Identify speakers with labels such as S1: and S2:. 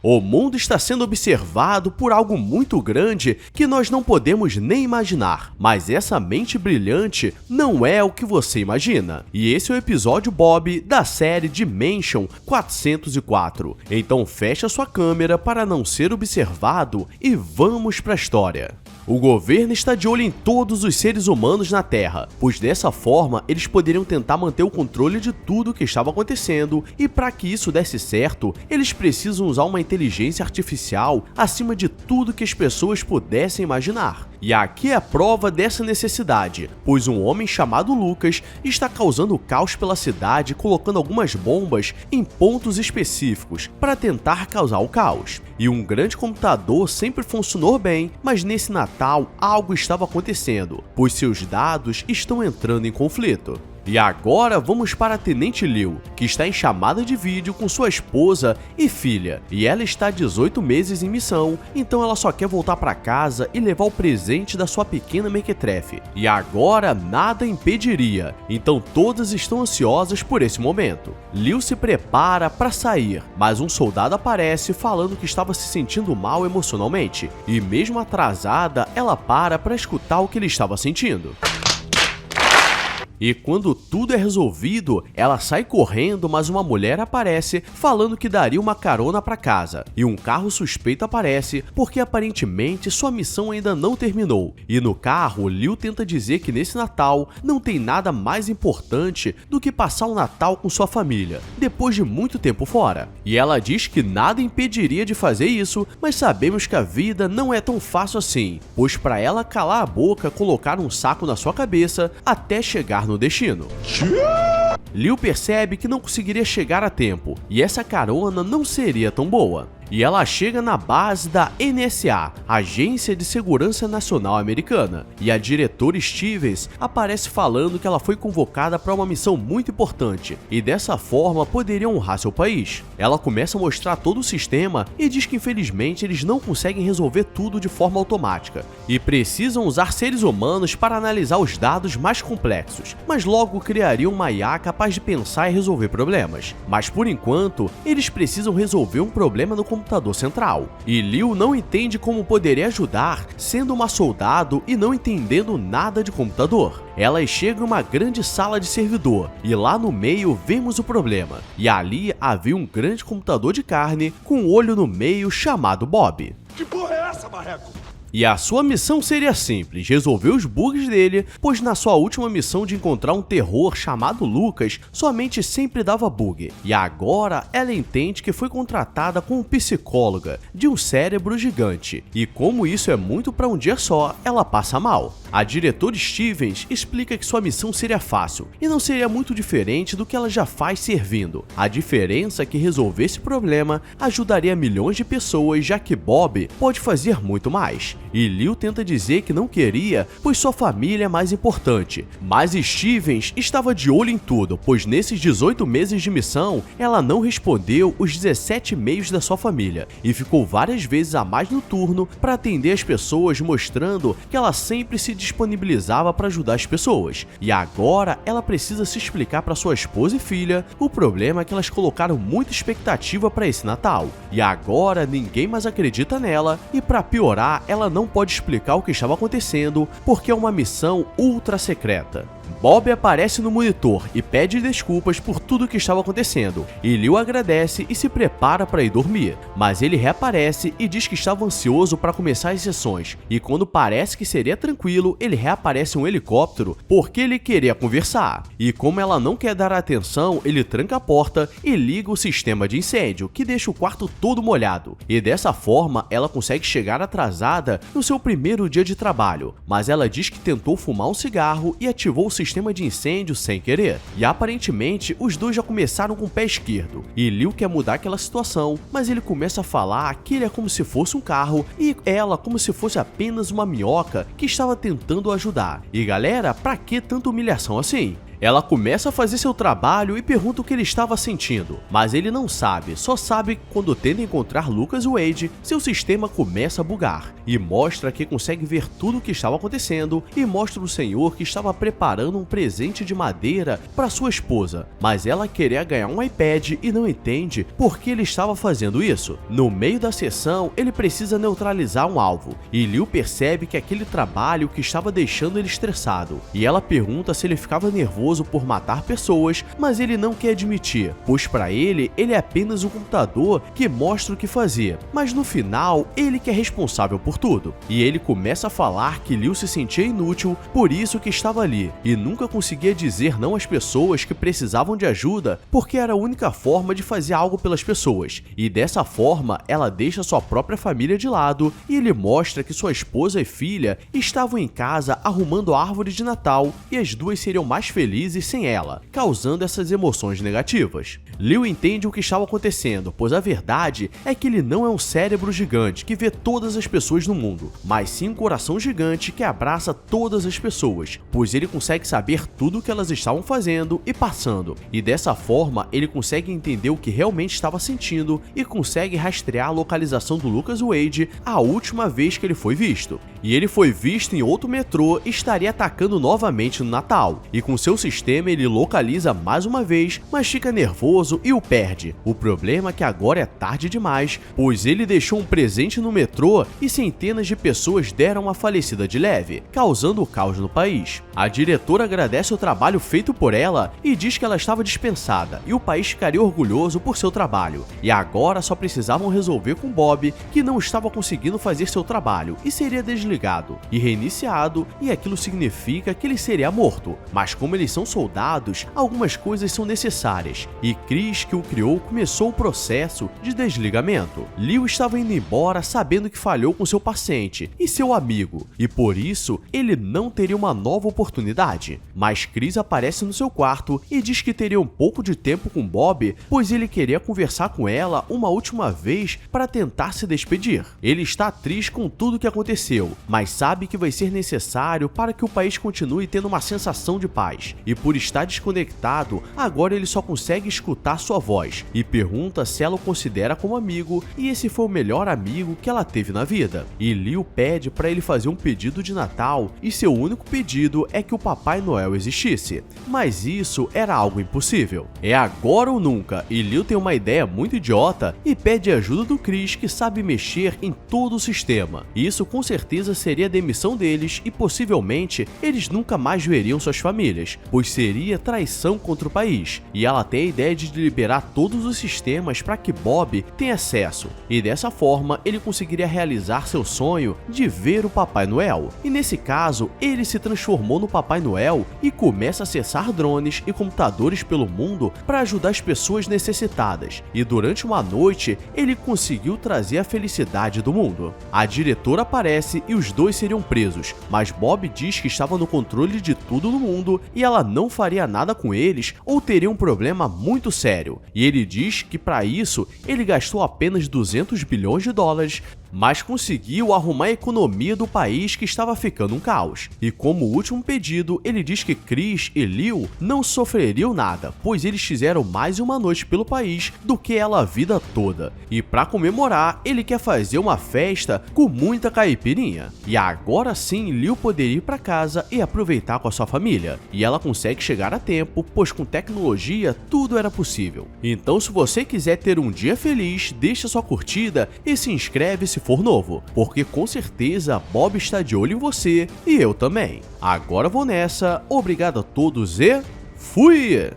S1: O mundo está sendo observado por algo muito grande que nós não podemos nem imaginar, mas essa mente brilhante não é o que você imagina. E esse é o episódio Bob da série Dimension 404. Então feche a sua câmera para não ser observado e vamos para a história. O governo está de olho em todos os seres humanos na Terra, pois dessa forma eles poderiam tentar manter o controle de tudo o que estava acontecendo, e para que isso desse certo, eles precisam usar uma inteligência artificial acima de tudo que as pessoas pudessem imaginar. E aqui é a prova dessa necessidade, pois um homem chamado Lucas está causando caos pela cidade, colocando algumas bombas em pontos específicos para tentar causar o caos. E um grande computador sempre funcionou bem, mas nesse Natal algo estava acontecendo, pois seus dados estão entrando em conflito. E agora vamos para a Tenente Liu, que está em chamada de vídeo com sua esposa e filha, e ela está há 18 meses em missão, então ela só quer voltar para casa e levar o presente da sua pequena mequetrefe. E agora nada impediria, então todas estão ansiosas por esse momento. Liu se prepara para sair, mas um soldado aparece falando que estava se sentindo mal emocionalmente, e mesmo atrasada, ela para escutar o que ele estava sentindo. E quando tudo é resolvido, ela sai correndo, mas uma mulher aparece falando que daria uma carona para casa. E um carro suspeito aparece, porque aparentemente sua missão ainda não terminou. E no carro, Liu tenta dizer que nesse Natal não tem nada mais importante do que passar o Natal com sua família, depois de muito tempo fora. E ela diz que nada impediria de fazer isso, mas sabemos que a vida não é tão fácil assim, pois para ela calar a boca, colocar um saco na sua cabeça até chegar no destino. Liu percebe que não conseguiria chegar a tempo, e essa carona não seria tão boa. E ela chega na base da NSA, Agência de Segurança Nacional Americana, e a diretora Stevens aparece falando que ela foi convocada para uma missão muito importante, e dessa forma poderia honrar seu país. Ela começa a mostrar todo o sistema e diz que infelizmente eles não conseguem resolver tudo de forma automática, e precisam usar seres humanos para analisar os dados mais complexos, mas logo criariam uma IA capaz de pensar e resolver problemas. Mas por enquanto, eles precisam resolver um problema no computador central, e Liu não entende como poderia ajudar sendo uma soldado e não entendendo nada de computador. Elas chegam em uma grande sala de servidor, e lá no meio vemos o problema, e ali havia um grande computador de carne com um olho no meio chamado Bob.
S2: Que porra é essa, marreco?
S1: E a sua missão seria simples, resolver os bugs dele, pois na sua última missão de encontrar um terror chamado Lucas, sua mente sempre dava bug. E agora ela entende que foi contratada como psicóloga de um cérebro gigante, e como isso é muito para um dia só, ela passa mal. A diretora Stevens explica que sua missão seria fácil, e não seria muito diferente do que ela já faz servindo. A diferença é que resolver esse problema ajudaria milhões de pessoas, já que Bob pode fazer muito mais. E Liu tenta dizer que não queria, pois sua família é mais importante. Mas Stevens estava de olho em tudo, pois nesses 18 meses de missão, ela não respondeu os 17 e-mails da sua família, e ficou várias vezes a mais no turno para atender as pessoas, mostrando que ela sempre se disponibilizava para ajudar as pessoas. E agora ela precisa se explicar para sua esposa e filha. O problema é que elas colocaram muita expectativa para esse Natal, e agora ninguém mais acredita nela, e para piorar, ela não pode explicar o que estava acontecendo porque é uma missão ultra secreta. Bob aparece no monitor e pede desculpas por tudo o que estava acontecendo, e Liu agradece e se prepara para ir dormir, mas ele reaparece e diz que estava ansioso para começar as sessões, e quando parece que seria tranquilo, ele reaparece um helicóptero porque ele queria conversar, e como ela não quer dar atenção, ele tranca a porta e liga o sistema de incêndio, que deixa o quarto todo molhado, e dessa forma ela consegue chegar atrasada no seu primeiro dia de trabalho, mas ela diz que tentou fumar um cigarro e ativou o sistema de incêndio sem querer. E aparentemente os dois já começaram com o pé esquerdo, e Liu quer mudar aquela situação, mas ele começa a falar que ele é como se fosse um carro e ela como se fosse apenas uma minhoca que estava tentando ajudar. E galera, pra que tanta humilhação assim? Ela começa a fazer seu trabalho e pergunta o que ele estava sentindo, mas ele não sabe, só sabe que quando tenta encontrar Lucas Wade, seu sistema começa a bugar e mostra que consegue ver tudo o que estava acontecendo e mostra o senhor que estava preparando um presente de madeira para sua esposa, mas ela queria ganhar um iPad e não entende por que ele estava fazendo isso. No meio da sessão, ele precisa neutralizar um alvo e Liu percebe que aquele trabalho que estava deixando ele estressado, e ela pergunta se ele ficava nervoso por matar pessoas, mas ele não quer admitir, pois para ele é apenas um computador que mostra o que fazer, mas no final ele que é responsável por tudo. E ele começa a falar que Liu se sentia inútil, por isso que estava ali, e nunca conseguia dizer não às pessoas que precisavam de ajuda, porque era a única forma de fazer algo pelas pessoas, e dessa forma ela deixa sua própria família de lado, e ele mostra que sua esposa e filha estavam em casa arrumando a árvore de Natal, e as duas seriam mais felizes sem ela, causando essas emoções negativas. Liu entende o que estava acontecendo, pois a verdade é que ele não é um cérebro gigante que vê todas as pessoas no mundo, mas sim um coração gigante que abraça todas as pessoas, pois ele consegue saber tudo o que elas estavam fazendo e passando, e dessa forma ele consegue entender o que realmente estava sentindo e consegue rastrear a localização do Lucas Wade a última vez que ele foi visto. E ele foi visto em outro metrô e estaria atacando novamente no Natal, e com seu sistema ele localiza mais uma vez, mas fica nervoso e o perde. O problema é que agora é tarde demais, pois ele deixou um presente no metrô e centenas de pessoas deram uma falecida de leve, causando caos no país. A diretora agradece o trabalho feito por ela e diz que ela estava dispensada e o país ficaria orgulhoso por seu trabalho. E agora só precisavam resolver com Bob, que não estava conseguindo fazer seu trabalho e seria desligado e reiniciado, e aquilo significa que ele seria morto. Mas como eles são soldados, algumas coisas são necessárias, e Chris, que o criou, começou o processo de desligamento. Liu estava indo embora sabendo que falhou com seu paciente e seu amigo, e por isso ele não teria uma nova oportunidade. Mas Chris aparece no seu quarto e diz que teria um pouco de tempo com Bob, pois ele queria conversar com ela uma última vez para tentar se despedir. Ele está triste com tudo que aconteceu, mas sabe que vai ser necessário para que o país continue tendo uma sensação de paz, e por estar desconectado, agora ele só consegue escutar sua voz e pergunta se ela o considera como amigo, e esse foi o melhor amigo que ela teve na vida. E Liu pede para ele fazer um pedido de Natal, e seu único pedido é que o Papai Noel existisse, mas isso era algo impossível. É agora ou nunca, e Liu tem uma ideia muito idiota e pede ajuda do Chris, que sabe mexer em todo o sistema. Isso com certeza seria a demissão deles e possivelmente eles nunca mais veriam suas famílias, pois seria traição contra o país. E ela tem a ideia de liberar todos os sistemas para que Bob tenha acesso, e dessa forma ele conseguiria realizar seu sonho de ver o Papai Noel. E nesse caso, ele se transformou no Papai Noel e começa a acessar drones e computadores pelo mundo para ajudar as pessoas necessitadas, e durante uma noite ele conseguiu trazer a felicidade do mundo. A diretora aparece e os dois seriam presos, mas Bob diz que estava no controle de tudo no mundo e ela não faria nada com eles ou teria um problema muito sério, e ele diz que para isso ele gastou apenas 200 bilhões de dólares, mas conseguiu arrumar a economia do país, que estava ficando um caos. E como último pedido, ele diz que Chris e Liu não sofreriam nada, pois eles fizeram mais uma noite pelo país do que ela a vida toda. E para comemorar, ele quer fazer uma festa com muita caipirinha. E agora sim, Liu poderia ir para casa e aproveitar com a sua família. E ela consegue chegar a tempo, pois com tecnologia tudo era possível. Então, se você quiser ter um dia feliz, deixa sua curtida e se inscreve se for novo, porque com certeza Bob está de olho em você e eu também. Agora vou nessa, obrigado a todos e fui!